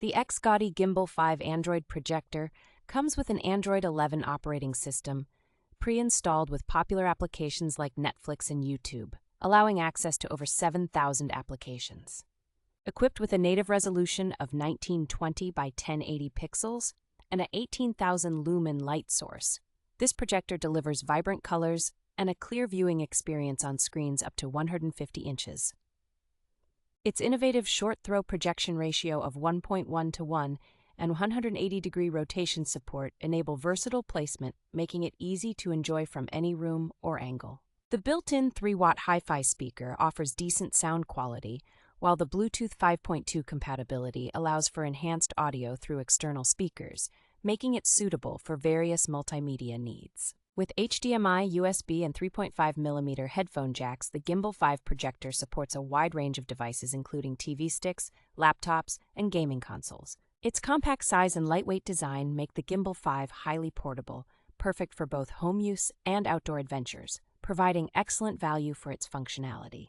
The XGODY Gimbal5 Android Projector comes with an Android 11 operating system, pre-installed with popular applications like Netflix and YouTube, allowing access to over 7,000 applications. Equipped with a native resolution of 1920 by 1080 pixels and an 18,000 lumen light source, this projector delivers vibrant colors and a clear viewing experience on screens up to 150 inches. Its innovative short-throw projection ratio of 1.1:1 and 180-degree rotation support enable versatile placement, making it easy to enjoy from any room or angle. The built-in 3-watt HiFi speaker offers decent sound quality, while the Bluetooth 5.2 compatibility allows for enhanced audio through external speakers, making it suitable for various multimedia needs. With HDMI, USB, and 3.5mm headphone jacks, the Gimbal5 projector supports a wide range of devices including TV sticks, laptops, and gaming consoles. Its compact size and lightweight design make the Gimbal5 highly portable, perfect for both home use and outdoor adventures, providing excellent value for its functionality.